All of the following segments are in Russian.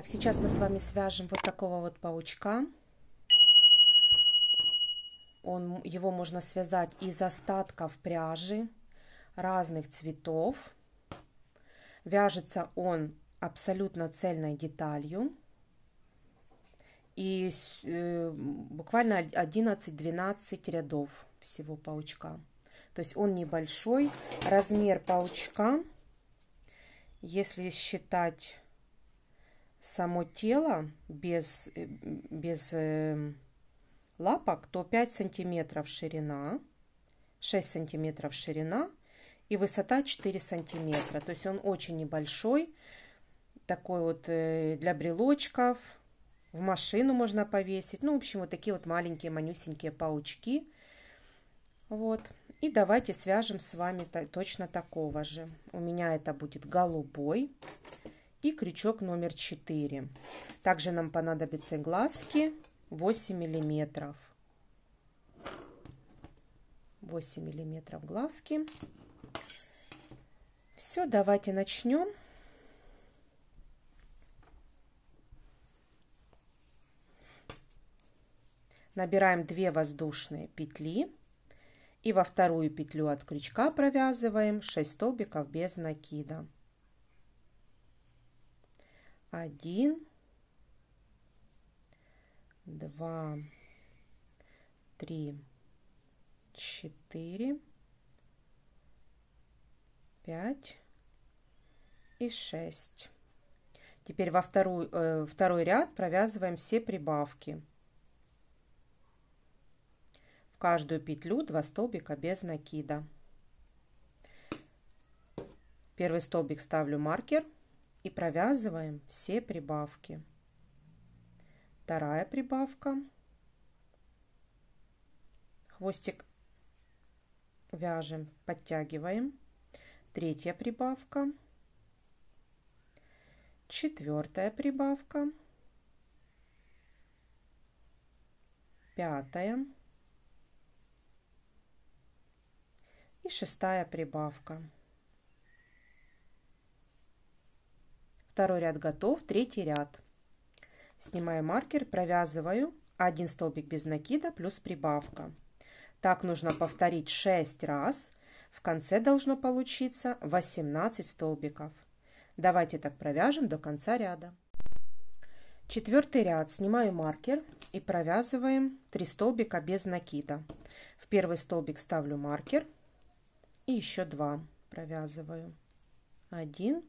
Сейчас мы с вами свяжем вот такого вот паучка. Его можно связать из остатков пряжи разных цветов. Вяжется он абсолютно цельной деталью. И буквально 11-12 рядов всего паучка. То есть он небольшой. Размер паучка, если считать само тело без лапок, то 5 сантиметров ширина, 6 сантиметров ширина и высота 4 сантиметра. То есть он очень небольшой, такой вот для брелочков, в машину можно повесить. Ну, в общем, вот такие вот маленькие, манюсенькие паучки. Вот. И давайте свяжем с вами точно такого же. У меня это будет голубой и крючок номер 4. Также нам понадобятся глазки 8 миллиметров. 8 миллиметров глазки. Все, давайте начнем. Набираем 2 воздушные петли и во вторую петлю от крючка провязываем 6 столбиков без накида. 1, 2, 3, 4, 5 и 6. Теперь во второй ряд провязываем все прибавки. В каждую петлю 2 столбика без накида. Первый столбик ставлю маркер и провязываем все прибавки. Вторая прибавка. Хвостик вяжем, подтягиваем. Третья прибавка. Четвертая прибавка. Пятая. И шестая прибавка. Второй ряд готов, третий ряд. Снимаю маркер, провязываю 1 столбик без накида плюс прибавка. Так нужно повторить 6 раз. В конце должно получиться 18 столбиков. Давайте так провяжем до конца ряда. Четвертый ряд. Снимаю маркер и провязываем 3 столбика без накида. В первый столбик ставлю маркер. И еще 2 провязываю. 1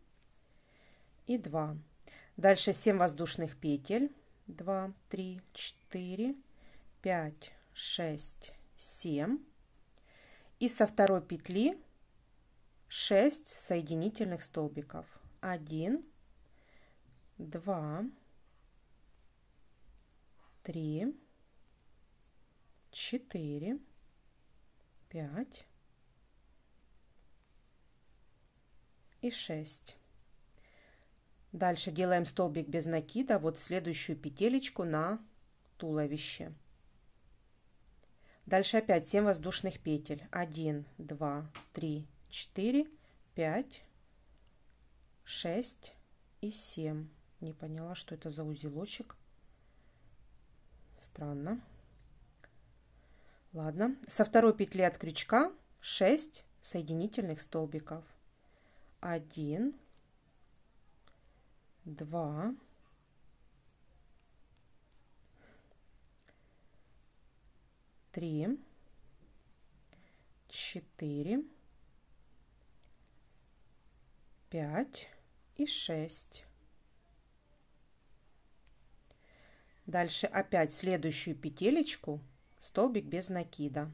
и 2. Дальше 7 воздушных петель. 2, 3, 4, 5, 6, 7. И со второй петли 6 соединительных столбиков. 1, 2, 3, 4, 5 и 6. Дальше делаем столбик без накида, вот следующую петелечку на туловище. Дальше опять 7 воздушных петель. 1, 2, 3, 4, 5, 6 и 7. Не поняла, что это за узелочек. Странно. Ладно. Со второй петли от крючка 6 соединительных столбиков. 1, 2, 3, 4, 5 и 6. Дальше опять следующую петелечку столбик без накида.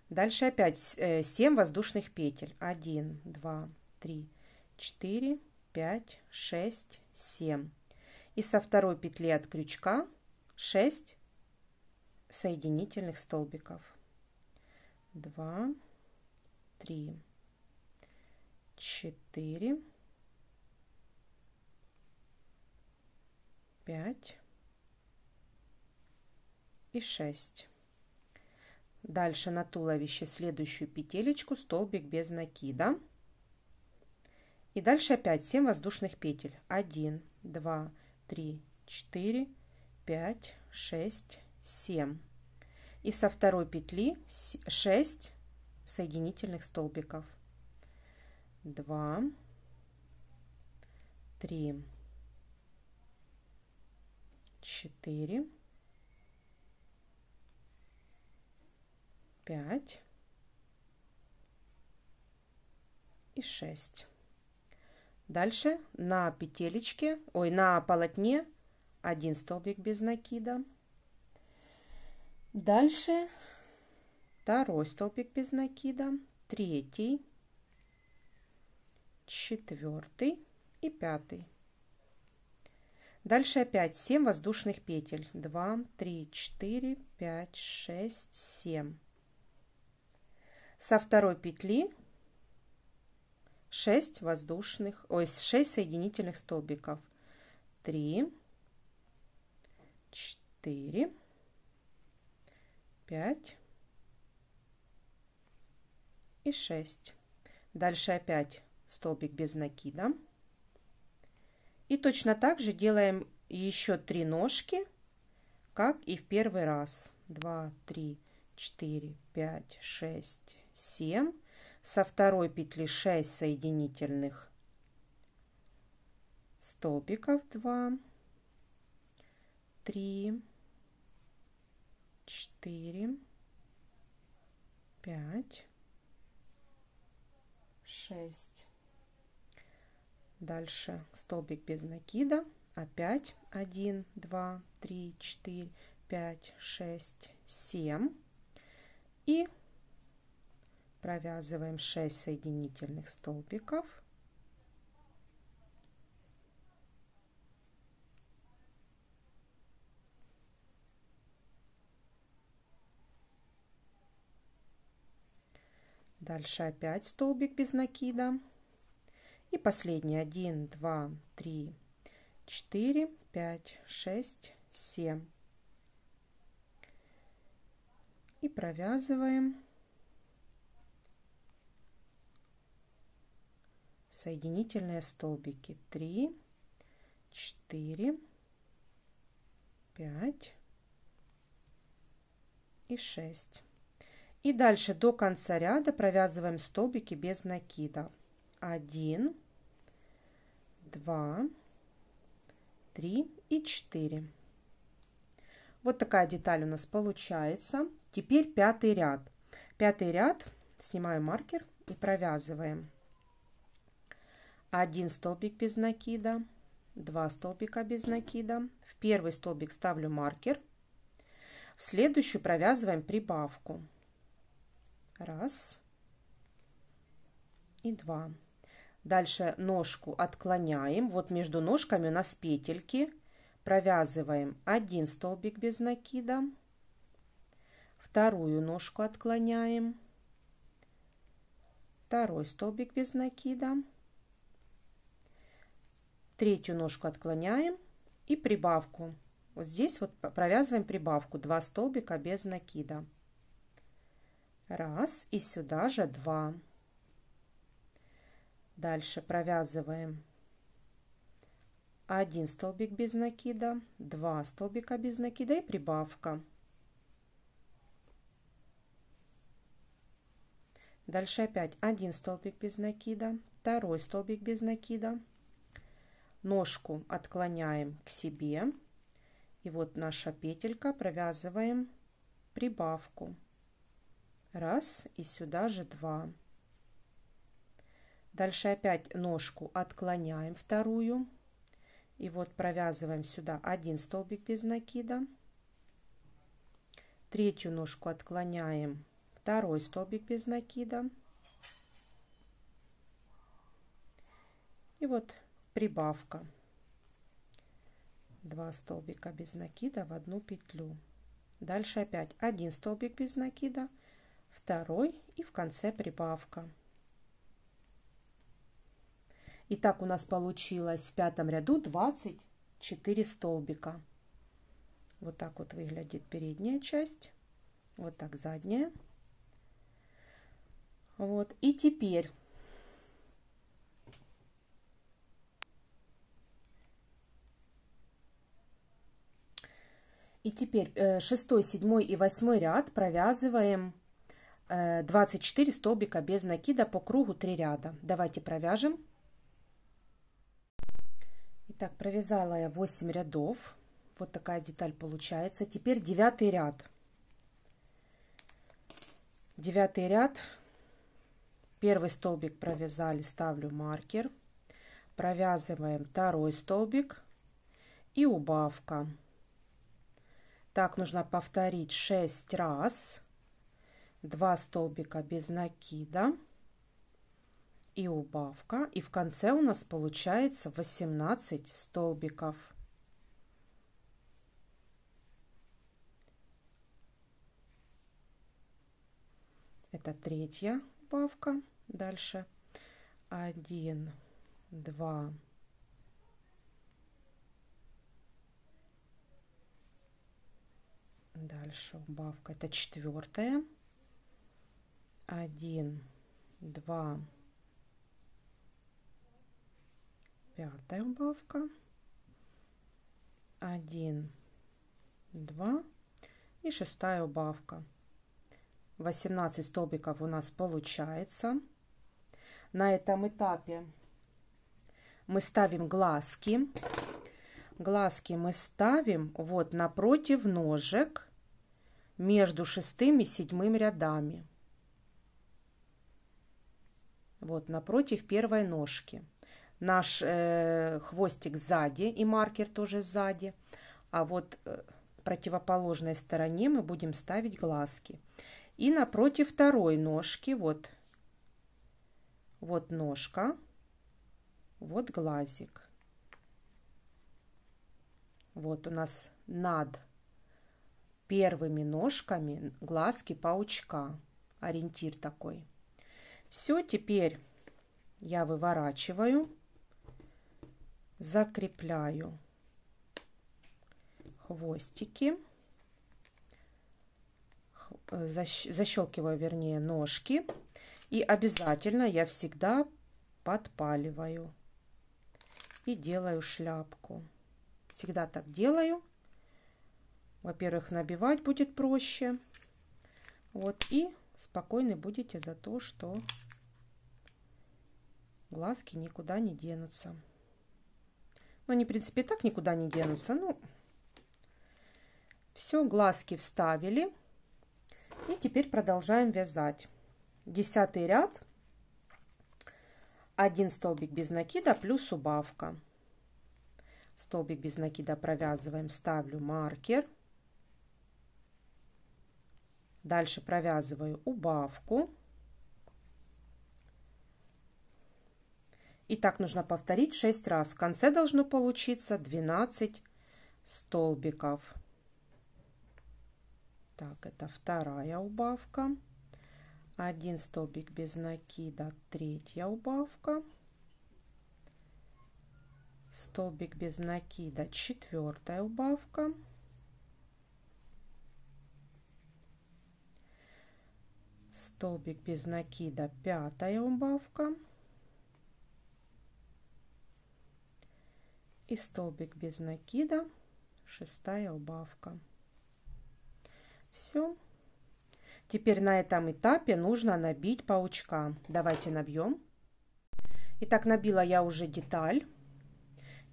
Дальше опять 7 воздушных петель. 1, 2, 3, 4, 5, 6, 7. И со второй петли от крючка 6 соединительных столбиков. 2, 3, 4, 5 и 6. Дальше на туловище следующую петелечку столбик без накида. И дальше опять 7 воздушных петель. 1, 2, 3, 4, 5, 6, 7. И со второй петли 6 соединительных столбиков. 2, 3, 4, 5 и 6. Дальше на петелечке, на полотне 1 столбик без накида. Дальше 2 столбик без накида, 3, 4 и 5. Дальше опять 7 воздушных петель. 2, 3, 4, 5, 6, 7. Со второй петли 6 соединительных столбиков. 3, 4, 5 и 6. Дальше опять столбик без накида. И точно так же делаем еще 3 ножки, как и в первый раз. 2, 3, 4, 5, 6, 7. Со второй петли 6 соединительных столбиков. 2, 3, 4, 5, 6. Дальше столбик без накида. Опять 1, 2, 3, 4, 5, 6, 7. И провязываем 6 соединительных столбиков. Дальше опять столбик без накида. И последний 1, 2, 3, 4, 5, 6, 7. И провязываем соединительные столбики. 3, 4, 5 и 6. И дальше до конца ряда провязываем столбики без накида. 1, 2, 3 и 4. Вот такая деталь у нас получается. Теперь 5-й ряд. 5-й ряд, снимаем маркер и провязываем 1 столбик без накида, 2 столбика без накида. В первый столбик ставлю маркер. В следующую провязываем прибавку. 1 и 2. Дальше ножку отклоняем. Вот между ножками у нас петельки. Провязываем 1 столбик без накида. Вторую ножку отклоняем. 2 столбик без накида. Третью ножку отклоняем и прибавку. Вот здесь вот провязываем прибавку. 2 столбика без накида. 1 и сюда же 2. Дальше провязываем 1 столбик без накида, 2 столбика без накида и прибавка. Дальше опять 1 столбик без накида, 2 столбик без накида. Ножку отклоняем к себе. И вот наша петелька, провязываем прибавку. 1 и сюда же 2. Дальше опять ножку отклоняем вторую. И вот провязываем сюда 1 столбик без накида. Третью ножку отклоняем, 2 столбик без накида. И вот прибавка. 2 столбика без накида в одну петлю. Дальше опять 1 столбик без накида, 2 и в конце прибавка. Итак, у нас получилось в 5-м ряду 24 столбика. Вот так вот выглядит передняя часть. Вот так задняя. Вот. И теперь И теперь 6, 7 и 8 ряд провязываем 24 столбика без накида по кругу 3 ряда. Давайте провяжем. Итак, провязала я 8 рядов. Вот такая деталь получается. Теперь 9 ряд. 9 ряд. Первый столбик провязали, ставлю маркер. Провязываем второй столбик и убавка. Так нужно повторить 6 раз. 2 столбика без накида и убавка. И в конце у нас получается 18 столбиков. Это третья убавка. Дальше 1, 2, дальше убавка. Это четвертая. 1, 2, пятая убавка. 1, 2 и шестая убавка. 18 столбиков у нас получается. На этом этапе мы ставим глазки. Глазки мы ставим вот напротив ножек между 6 и 7 рядами. Вот напротив первой ножки. Наш хвостик сзади и маркер тоже сзади. А вот в противоположной стороне мы будем ставить глазки. И напротив второй ножки, вот ножка, вот глазик. Вот у нас над первыми ножками глазки паучка. Ориентир такой. Все, теперь я выворачиваю, закрепляю хвостики. Защелкиваю, вернее, ножки. И обязательно я всегда подпаливаю. И делаю шляпку. Всегда так делаю. Во-первых, набивать будет проще. Вот, и спокойны будете за то, что глазки никуда не денутся. Ну, они, в принципе, и так никуда не денутся. Ну, все, глазки вставили. И теперь продолжаем вязать. 10 ряд. 1 столбик без накида плюс убавка. Столбик без накида провязываем, ставлю маркер. Дальше провязываю убавку. И так нужно повторить 6 раз. В конце должно получиться 12 столбиков. Так, это вторая убавка. 1 столбик без накида, третья убавка. Столбик без накида, четвертая убавка. Столбик без накида, пятая убавка. И столбик без накида, шестая убавка. Все. Теперь на этом этапе нужно набить паучка. Давайте набьем. Итак, набила я уже деталь.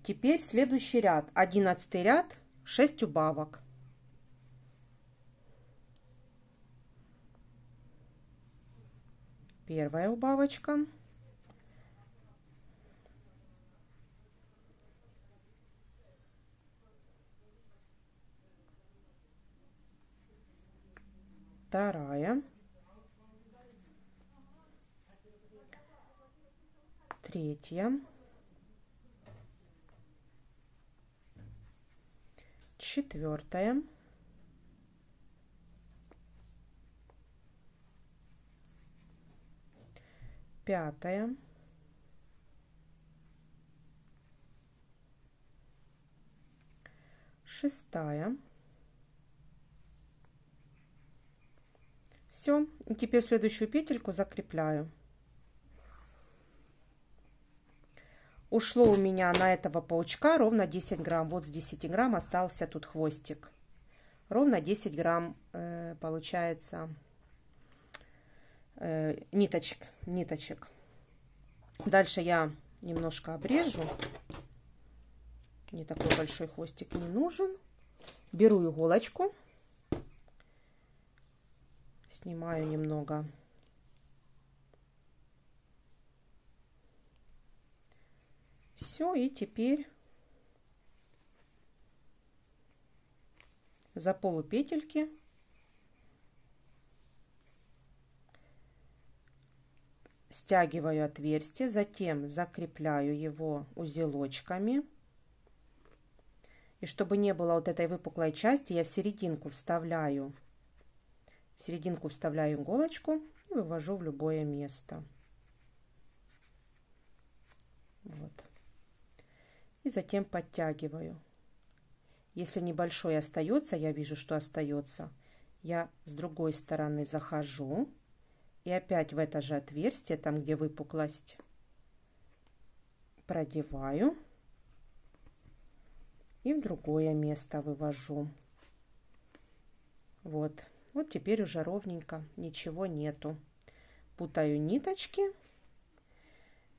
Теперь следующий ряд. 11 ряд, 6 убавок. Первая убавочка. Вторая, третья, четвертая, пятая, шестая. Все, и теперь следующую петельку закрепляю. Ушло у меня на этого паучка ровно 10 грамм. Вот с 10 грамм остался тут хвостик. ровно 10 грамм получается ниточек. Дальше я немножко обрежу. Мне такой большой хвостик не нужен. Беру иголочку, снимаю немного все, и теперь за полупетельки стягиваю отверстие, затем закрепляю его узелочками. И чтобы не было вот этой выпуклой части, я в серединку вставляю иголочку и вывожу в любое место. Вот. И затем подтягиваю. Если небольшой остается, я вижу, что остается, я с другой стороны захожу и опять в это же отверстие, там где выпуклость, продеваю и в другое место вывожу. Вот теперь уже ровненько, ничего нету. Путаю ниточки,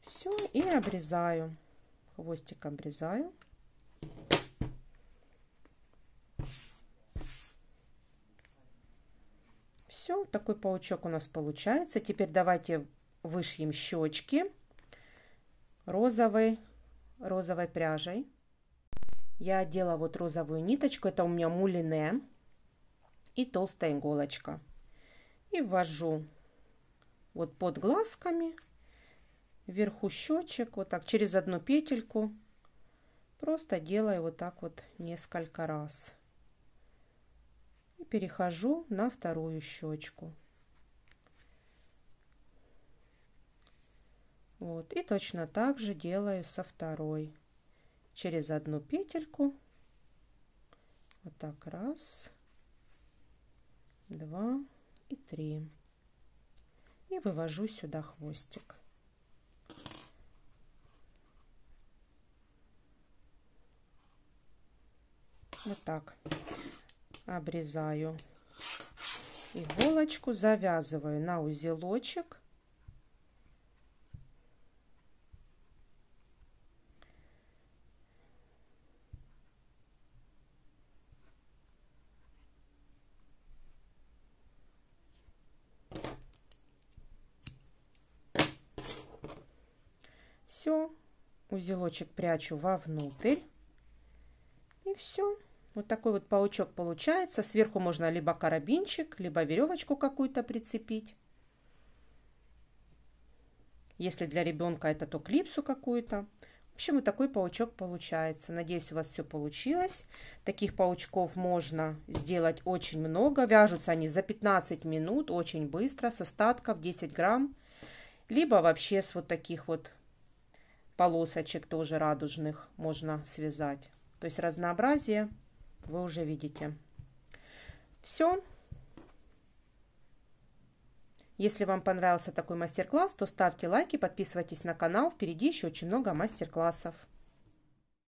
все, и обрезаю, хвостик обрезаю. Все, такой паучок у нас получается. Теперь давайте вышьем щечки розовой пряжей. Я одела вот розовую ниточку, это у меня мулине, и толстая иголочка. И ввожу вот под глазками, вверху щечек, вот так через одну петельку. Просто делаю вот так вот несколько раз. И перехожу на вторую щечку. Вот, и точно так же делаю со второй. Через одну петельку. Вот так, раз, два и три. И вывожу сюда хвостик. Вот так. Обрезаю иголочку, завязываю на узелочек. Все, узелочек прячу вовнутрь. И все. Вот такой вот паучок получается. Сверху можно либо карабинчик, либо веревочку какую-то прицепить. Если для ребенка это, то клипсу какую-то. В общем, вот такой паучок получается. Надеюсь, у вас все получилось. Таких паучков можно сделать очень много. Вяжутся они за 15 минут, очень быстро, с остатков 10 грамм. Либо вообще с вот таких вот полосочек тоже радужных можно связать. То есть разнообразие вы уже видите. Все. Если вам понравился такой мастер-класс, то ставьте лайки, подписывайтесь на канал. Впереди еще очень много мастер-классов.